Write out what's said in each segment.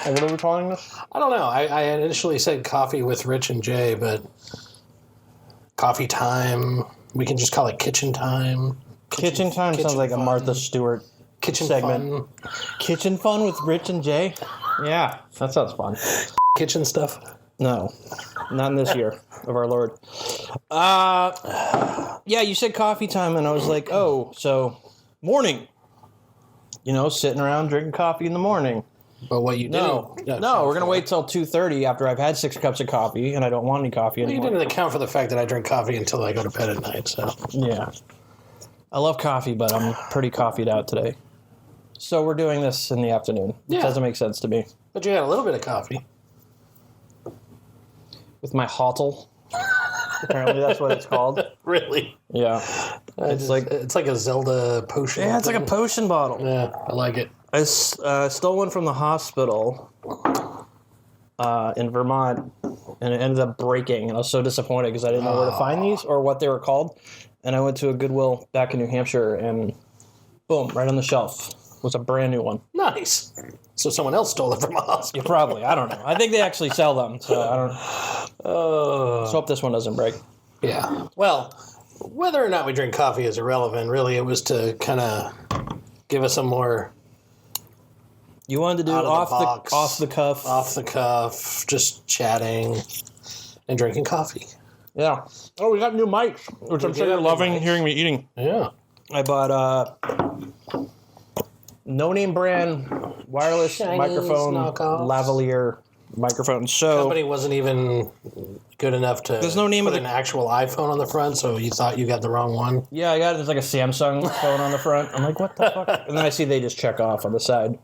What are we calling this? I don't know. I initially said coffee with Rich and Jay, but coffee time. We can just call it kitchen time. Kitchen time sounds like fun. a Martha Stewart Kitchen segment. fun. Kitchen fun with Rich and Jay? Yeah, that sounds fun. Kitchen stuff. No, not in this year of our Lord. Yeah, you said coffee time, and I was like, oh, so morning. You know, sitting around drinking coffee in the morning. But what you did? No, we're going to wait till 2:30 after I've had 6 cups of coffee, and I don't want any coffee anymore. You didn't account for the fact that I drink coffee until I go to bed at night, so. Yeah. I love coffee, but I'm pretty coffeeed out today. So we're doing this in the afternoon. Yeah. It doesn't make sense to me. But you had a little bit of coffee. With my hottle. Apparently that's what it's called. Really? Yeah. It's like a Zelda potion. Yeah, it's like a potion bottle. Yeah, I like it. I stole one from the hospital in Vermont, and it ended up breaking. And I was so disappointed because I didn't know where to find these or what they were called. And I went to a Goodwill back in New Hampshire, and boom, right on the shelf was a brand new one. Nice. So someone else stole it from a hospital. Yeah, probably. I don't know. I think they actually sell them, so I don't. Let's hope this one doesn't break. Yeah. Well, whether or not we drink coffee is irrelevant. Really, it was to kind of give us a more. You wanted to do off the cuff, just chatting and drinking coffee. Yeah. Oh, we got new mics, which I'm sure you're loving hearing me eating. Yeah. I bought no-name brand wireless Chinese microphone, knockoffs. lavalier microphone. So Company wasn't even good enough to There's no name put of the- an actual iPhone on the front, so you thought you got the wrong one. yeah, I got it. It's like a Samsung phone on the front. I'm like, what the fuck? And then I see they just check off on the side.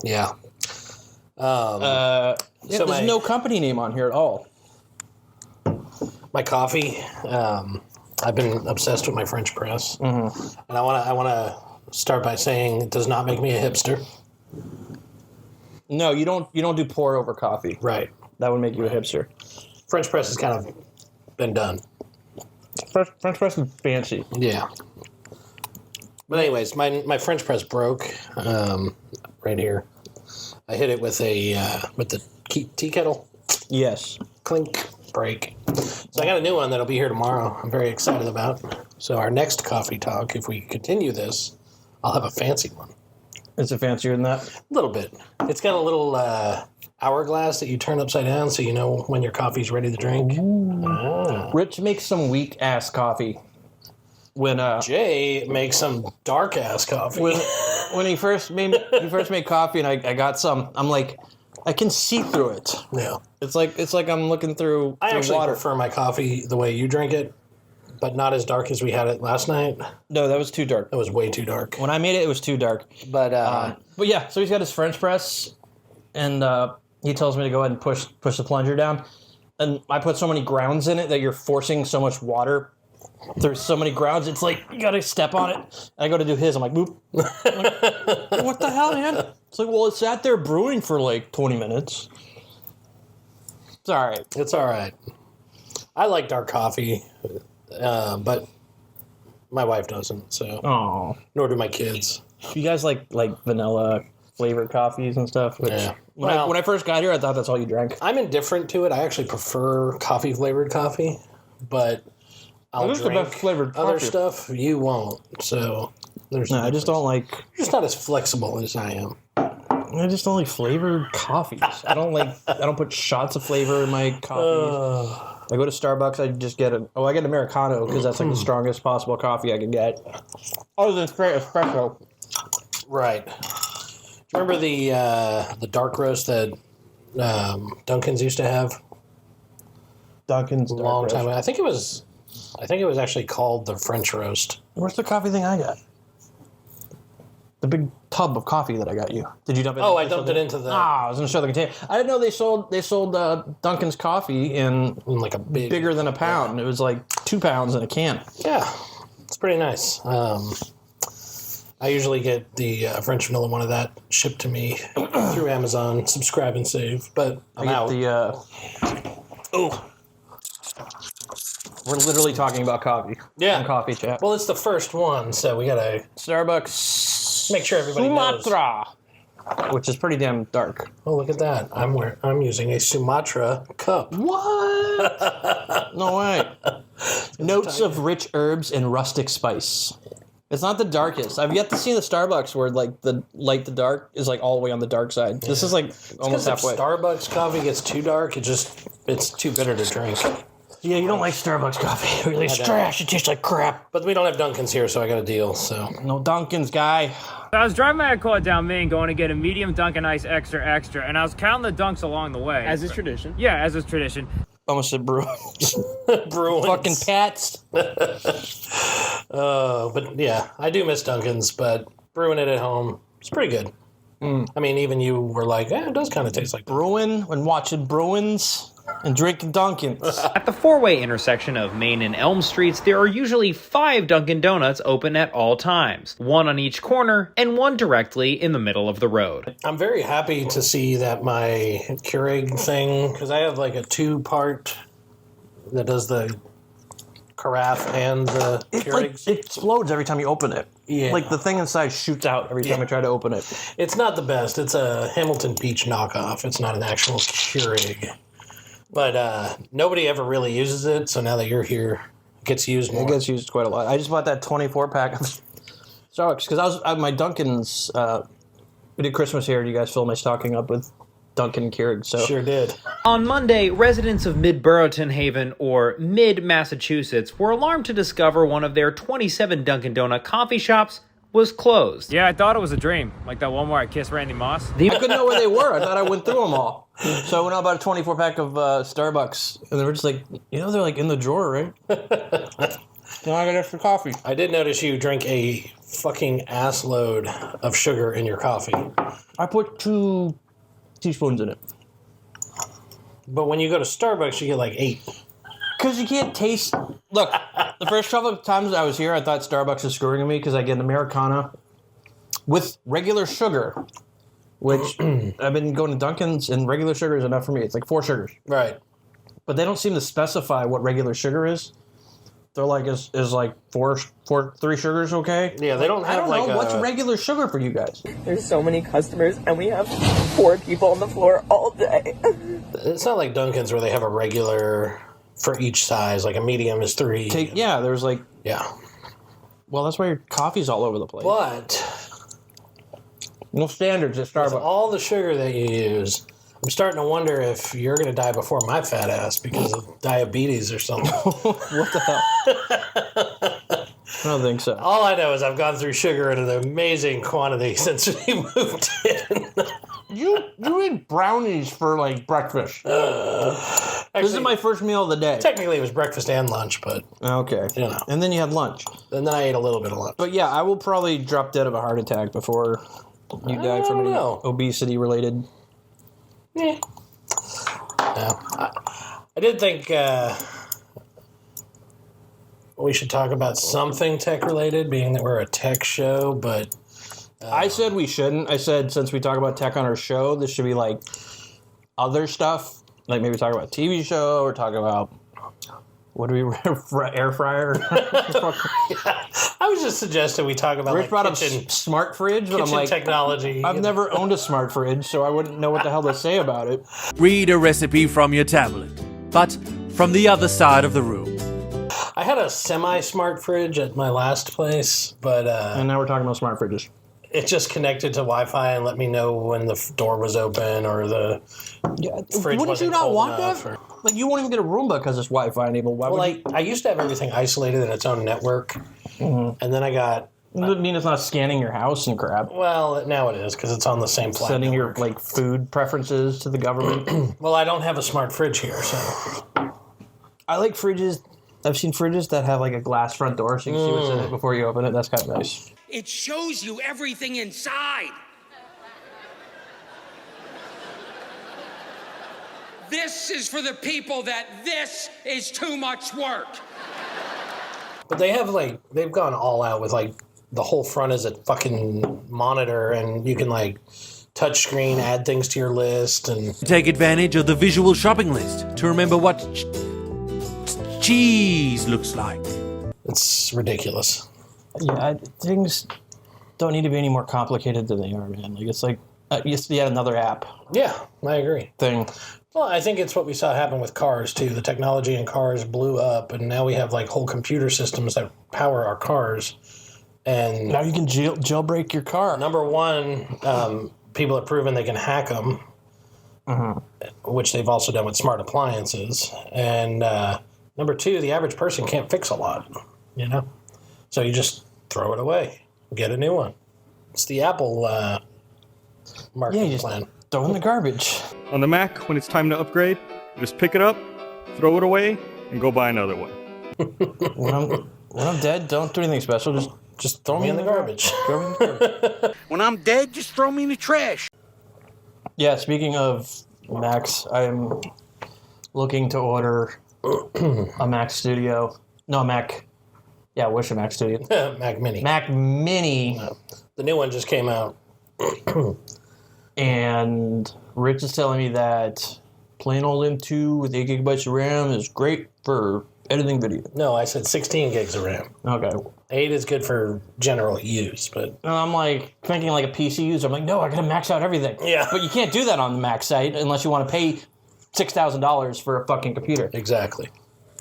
Yeah. There's no company name on here at all. My coffee. I've been obsessed with my French press, and I want to start by saying it does not make me a hipster. No, you don't do pour over coffee. Right. That would make you a hipster. French press has kind of been done. French press is fancy. Yeah. But anyways, my French press broke right here. I hit it with the tea kettle. Yes. Clink. Break. So I got a new one that'll be here tomorrow. I'm very excited about. So our next coffee talk, if we continue this, I'll have a fancy one. Is it fancier than that? A little bit. It's got a little hourglass that you turn upside down so you know when your coffee's ready to drink. Rich makes some weak ass coffee. When Jay makes some dark ass coffee. when he first made coffee and I got some, I'm like, I can see through it. Yeah. It's like I'm looking through I actually water. prefer my coffee the way you drink it, but not as dark as we had it last night. No, that was too dark. It was way too dark. When I made it, it was too dark. But yeah, so he's got his French press, and he tells me to go ahead and push the plunger down. And I put so many grounds in it that you're forcing so much water. There's so many grounds, it's like, you gotta step on it. And I go to do his, I'm like, boop. I'm like, what the hell, man? It's like, well, it sat there brewing for like 20 minutes. It's all right. It's all right. I like dark coffee, but my wife doesn't, so. Oh. Nor do my kids. You guys like vanilla flavored coffees and stuff? Which, Yeah. When I first got here, I thought that's all you drank. I'm indifferent to it. I actually prefer coffee-flavored coffee, but I'll It is the drink best flavored other coffee. stuff. You won't, so there's No, I just don't like... You're just not as flexible as I am. I just don't like flavored coffees. I don't put shots of flavor in my coffees. I go to Starbucks, I just get I get an Americano because that's like the strongest possible coffee I can get. Other than straight espresso. Right. Do you remember the dark roast that Dunkins used to have? Dunkins A long time ago. I think it was actually called the French roast. Where's the coffee thing I got? The big tub of coffee that I got you. Did you dump it? Oh, I dumped it into the I was gonna show the container. I didn't know they sold Dunkin's coffee in like a bigger than a pound. It was like 2 pounds in a can. Yeah, it's pretty nice. I usually get the French vanilla one of that shipped to me through Amazon. Subscribe and save. But I'm out. Oh. We're literally talking about coffee. Yeah. And coffee chat. Well, it's the first one, so we gotta Starbucks. make sure everybody Sumatra, which is pretty damn dark. Oh, look at that! I'm using a Sumatra cup. What? No way. Notes of rich herbs and rustic spice. It's not the darkest. I've yet to see the Starbucks where like the light to dark is like all the way on the dark side. Yeah. This is like almost halfway. If Starbucks coffee gets too dark, it's too bitter to drink. Yeah, you don't like Starbucks coffee. Really, it's trash. It tastes like crap. But we don't have Dunkins here, so I got a deal. So no Dunkins, guy. I was driving my car down Main going to get a medium Dunkin' Ice extra, and I was counting the dunks along the way. As is tradition. Yeah, as is tradition. Almost said Bruins. Bruins. Fucking Pats. But yeah, I do miss Dunkins, but brewing it at home, it's pretty good. I mean, even you were like, it does kind of taste like brewing when watching Bruins and drinking Dunkins. At the four-way intersection of Main and Elm Streets, there are usually 5 Dunkin' Donuts open at all times, one on each corner and one directly in the middle of the road. I'm very happy to see that my Keurig thing, because I have like a 2-part that does the carafe and the Keurigs. It explodes every time you open it. Yeah. Like the thing inside shoots out every time I try to open it. It's not the best. It's a Hamilton Beach knockoff. It's not an actual Keurig. But nobody ever really uses it, so now that you're here, it gets used more. It gets used quite a lot. I just bought that 24-pack of Starbucks because I was at my Dunkins. We did Christmas here. You guys filled my stocking up with Dunkin' Keurig. So sure did. On Monday, residents of Mid-Burrowton Haven, or Mid-Massachusetts, were alarmed to discover one of their 27 Dunkin' Donut coffee shops was closed. Yeah, I thought it was a dream. Like that one where I kissed Randy Moss. I couldn't know where they were. I thought I went through them all. So I went out about a 24-pack of Starbucks, and they were just like, they're like in the drawer, right? Now I got extra coffee. I did notice you drink a fucking ass load of sugar in your coffee. I put 2 teaspoons in it. But when you go to Starbucks, you get like 8. Because you can't taste... Look, the first couple of times I was here, I thought Starbucks was screwing me because I get an Americano with regular sugar, which I've been going to Dunkin's, and regular sugar is enough for me. It's like 4 sugars. Right. But they don't seem to specify what regular sugar is. They're like, is like 3 sugars okay? Yeah, they don't have I don't know. What's regular sugar for you guys? There's so many customers, and we have 4 people on the floor all day. It's not like Dunkin's where they have a regular for each size. Like a medium is 3. There's like... Yeah. Well, that's why your coffee's all over the place. But... no standards at Starbucks. With all the sugar that you use, I'm starting to wonder if you're going to die before my fat ass because of diabetes or something. What the hell? I don't think so. All I know is I've gone through sugar in an amazing quantity since we moved in. You eat brownies for like breakfast. This is my first meal of the day. Technically, it was breakfast and lunch, but okay, you know. And then you had lunch. And then I ate a little bit of lunch. But yeah, I will probably drop dead of a heart attack before you die from any obesity related. Yeah. No, I did think we should talk about something tech related, being that we're a tech show, but. I said we shouldn't. I said since we talk about tech on our show, this should be like other stuff. Like maybe talk about a TV show or talk about, what do we, air fryer? Yeah. I was just suggesting we talk about Rich brought up smart fridge, but I'm like, technology. I've never owned a smart fridge, so I wouldn't know what the hell to say about it. Read a recipe from your tablet, but from the other side of the room. I had a semi-smart fridge at my last place, but... and now we're talking about smart fridges. It just connected to Wi-Fi and let me know when the door was open or the fridge Wouldn't wasn't you not cold want enough. that? Like, you won't even get a Roomba because it's Wi-Fi enabled. Why would you? I used to have everything isolated in its own network, and then I got... Doesn't mean it's not scanning your house and crap. Well, now it is because it's on the same flat Sending network. your food preferences to the government. Well, I don't have a smart fridge here, so... I like fridges. I've seen fridges that have like a glass front door so you can see what's in it before you open it. That's kind of nice. It shows you everything inside. This is for the people that this is too much work. But they have they've gone all out with the whole front is a fucking monitor, and you can like touch screen, add things to your list, and Take advantage of the visual shopping list to remember what cheese looks like. it's ridiculous. Yeah, things don't need to be any more complicated than they are, man. Like, it's like just yet another app Yeah, I agree. thing. Well, I think it's what we saw happen with cars, too. The technology in cars blew up, and now we have, like, whole computer systems that power our cars. And Now you can jailbreak your car. number one, people have proven they can hack them, which they've also done with smart appliances. And number two, the average person can't fix a lot, you know? So you just throw it away, get a new one. It's the Apple marketing just plan. throw in the garbage. On the Mac, when it's time to upgrade, you just pick it up, throw it away, and go buy another one. When I'm dead, don't do anything special. Just throw me in the garbage. Throw me in the garbage. When I'm dead, just throw me in the trash. Yeah, speaking of Macs, I'm looking to order a Mac Studio. No, Mac. Yeah, I wish a Mac Studio. Mac Mini. Mac Mini. The new one just came out. And Rich is telling me that plain old M2 with 8 gigabytes of RAM is great for editing video. No, I said 16 gigs of RAM. Okay. 8 is good for general use, but... And I'm like thinking like a PC user. I'm like, no, I gotta max out everything. Yeah. But you can't do that on the Mac site unless you want to pay $6,000 for a fucking computer. Exactly.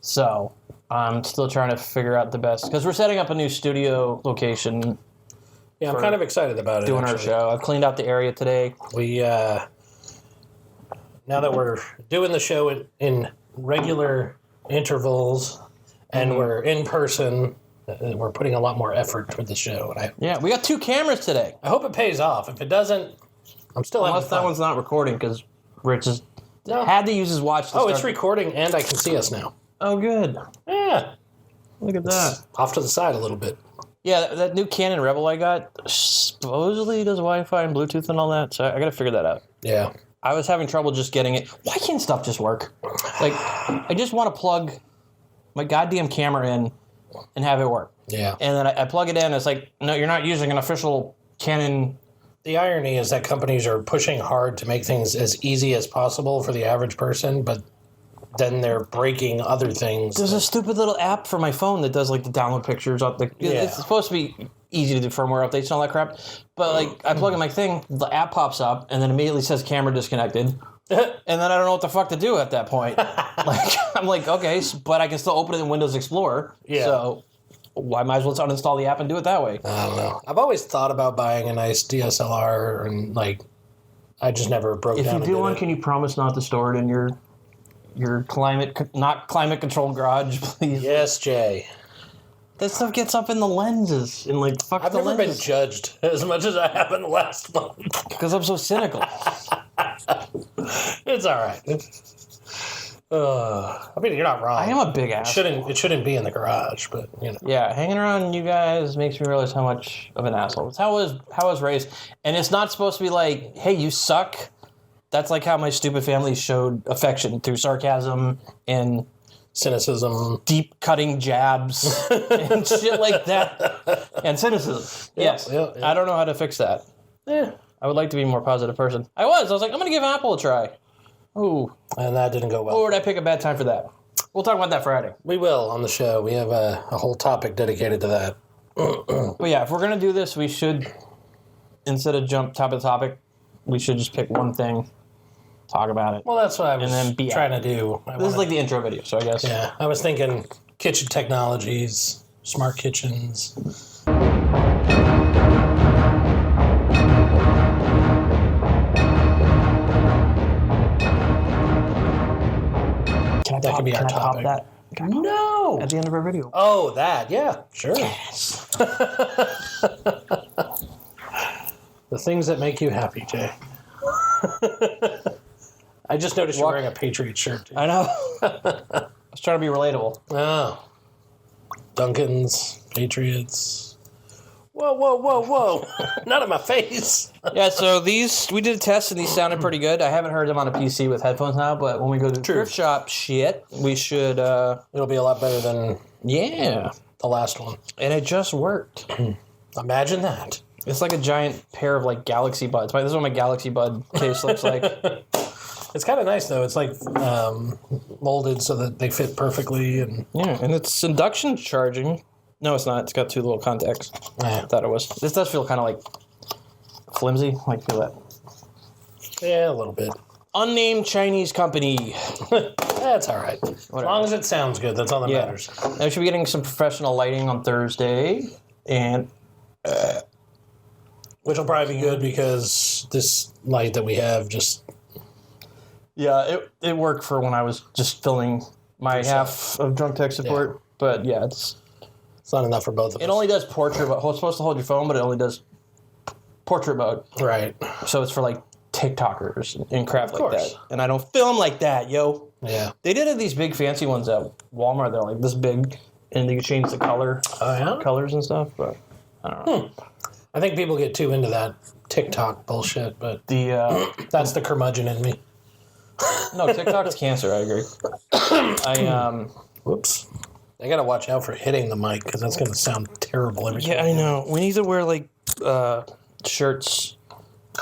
So I'm still trying to figure out the best, because we're setting up a new studio location. Yeah, I'm kind of excited about it. Doing our show. I've cleaned out the area today. We, now that we're doing the show in regular intervals and we're in person, we're putting a lot more effort toward the show. And Yeah, we got 2 cameras today. I hope it pays off. If it doesn't, I'm still having Unless that fun. one's not recording, because Rich has No. had to use his watch to Oh, it's start- recording and I can see us now. Oh, good. Yeah. Look at that. Off to the side a little bit. Yeah, that new Canon Rebel I got supposedly does Wi-Fi and Bluetooth and all that, so I got to figure that out. Yeah. I was having trouble just getting it. Why can't stuff just work? Like, I just want to plug my goddamn camera in and have it work. Yeah. And then I plug it in, and it's like, no, you're not using an official Canon. The irony is that companies are pushing hard to make things as easy as possible for the average person, but then they're breaking other things. There's a stupid little app for my phone that does like the download pictures. It's supposed to be easy to do firmware updates and all that crap. But like, I plug in my thing, the app pops up, and then immediately says camera disconnected. And then I don't know what the fuck to do at that point. Like, I'm like, okay, but I can still open it in Windows Explorer. Yeah. So why might as well just uninstall the app and do it that way? I don't know. I've always thought about buying a nice DSLR, and like, I just never broke If down you and do did one, it. can you promise not to store it in your not climate controlled garage, please? Yes, Jay. That stuff gets up in the lenses and like fucks I've the never been lenses. judged as much as I have in the last month. Because I'm so cynical. It's all right. I mean, you're not wrong. I am a big ass. It shouldn't be in the garage, but you know. Yeah, hanging around you guys makes me realize how much of an asshole. It's how I was raised, and it's not supposed to be like, "Hey, you suck." That's like how my stupid family showed affection, through sarcasm and Cynicism. deep cutting jabs and shit like that, and cynicism. Yes, yeah. I don't know how to fix that. Yeah. I would like to be a more positive person. I was like, I'm gonna give Apple a try. Ooh, And that didn't go well. or did I pick a bad time for that? We'll talk about that Friday. We will on the show. We have a whole topic dedicated to that. But yeah, if we're gonna do this, we should, instead of jump top of the topic, we should just pick one thing, talk about it. Well, that's what I was And then be trying to do. This is like the intro video, so I guess. Yeah, I was thinking kitchen technologies, smart kitchens. Can I That top, could be our can I top topic. that? No. At the end of our video. Oh, that. Yeah, sure. Yes. The things that make you happy, Jay. I just noticed you're wearing a Patriot shirt. I know. I was trying to be relatable. Oh. Dunkins, Patriots. Whoa, whoa, whoa, whoa. Not in my face. Yeah, so these, we did a test and these sounded pretty good. I haven't heard them on a PC with headphones now, but when we go to the thrift shop shit, we should, It'll be a lot better than yeah. the last one. And it just worked. Imagine that. It's like a giant pair of like Galaxy Buds. This is what my Galaxy Bud case looks like. It's kind of nice though. It's like molded so that they fit perfectly, and yeah, and it's induction charging. No, it's not. It's got 2 little contacts. yeah. I thought it was. This does feel kind of like flimsy. Like feel that. Yeah, a little bit. Unnamed Chinese company. That's all right. As long as it sounds good, that's all that matters. Now we should be getting some professional lighting on Thursday, and which will probably be good because this light that we have just... Yeah, it worked for when I was just filming my half of Drunk Tech Support. Yeah. But yeah, it's not enough for both of us. It only does portrait, but it's supposed to hold your phone, but it only does portrait mode. Right. So it's for like TikTokers and crap like that. And I don't film like that, yo. Yeah. They did these big fancy ones at Walmart. They're like this big, and you can change the colors and stuff. But I don't know. I think people get too into that TikTok bullshit, but that's the curmudgeon in me. No, TikTok's cancer. I agree. Whoops. I gotta watch out for hitting the mic because that's gonna sound terrible every time. Yeah, I know. We need to wear like shirts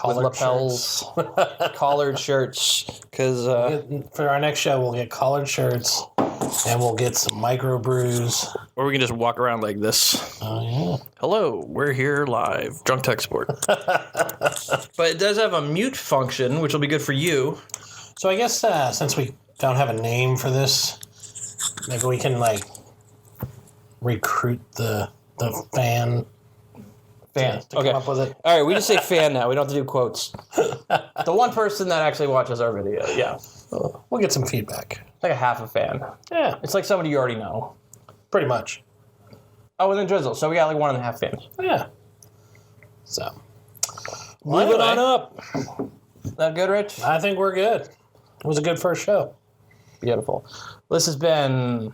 with lapels, collared shirts. Because for our next show, we'll get collared shirts and we'll get some microbrews. Or we can just walk around like this. Oh yeah. Hello, we're here live, Drunk Tech Support. But it does have a mute function, which will be good for you. So I guess since we don't have a name for this, maybe we can like recruit the fan to come up with it. All right, we just say fan now. We don't have to do quotes. The one person that actually watches our video, yeah. We'll get some feedback. Like a half a fan. Yeah. It's like somebody you already know. Pretty much. Oh, and then Drizzle. So we got like 1.5 fans. Yeah. So. Move it on up. Is that good, Rich? I think we're good. It was a good first show. Beautiful. This has been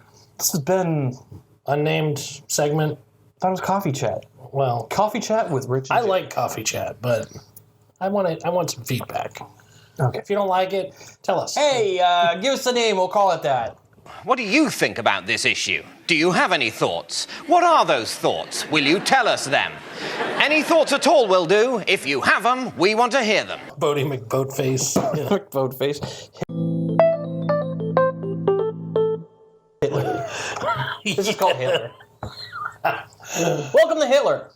unnamed segment. I thought it was Coffee Chat. Well, Coffee Chat with Rich and I like Coffee Chat, but I want some feedback. Okay. If you don't like it, tell us. Hey, give us a name. We'll call it that. What do you think about this issue? Do you have any thoughts? What are those thoughts? Will you tell us them? Any thoughts at all will do. If you have them, we want to hear them. Bodie McBoatface. McBoatface. Hitler. This is called Hitler. Welcome to Hitler.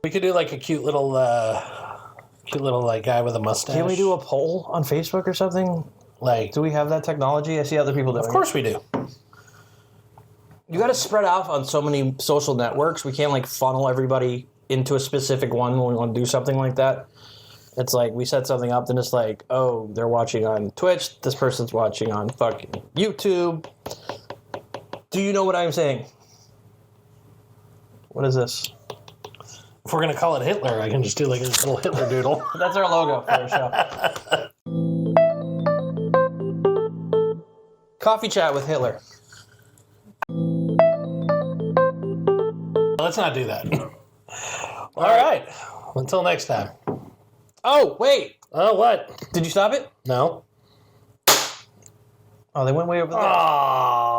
We could do like a cute little like guy with a mustache. Can we do a poll on Facebook or something? Like, do we have that technology? I see other people doing it. Of course we do. You got to spread out on so many social networks. We can't like funnel everybody into a specific one when we want to do something like that. It's like we set something up, then it's like, oh, they're watching on Twitch. This person's watching on fucking YouTube. Do you know what I'm saying? What is this? If we're going to call it Hitler, I can just do like a little Hitler doodle. That's our logo for our show. Coffee Chat with Hitler. Let's not do that. All right. Until next time. Oh, wait. Oh, what? Did you stop it? No. Oh, they went way over there. Aww.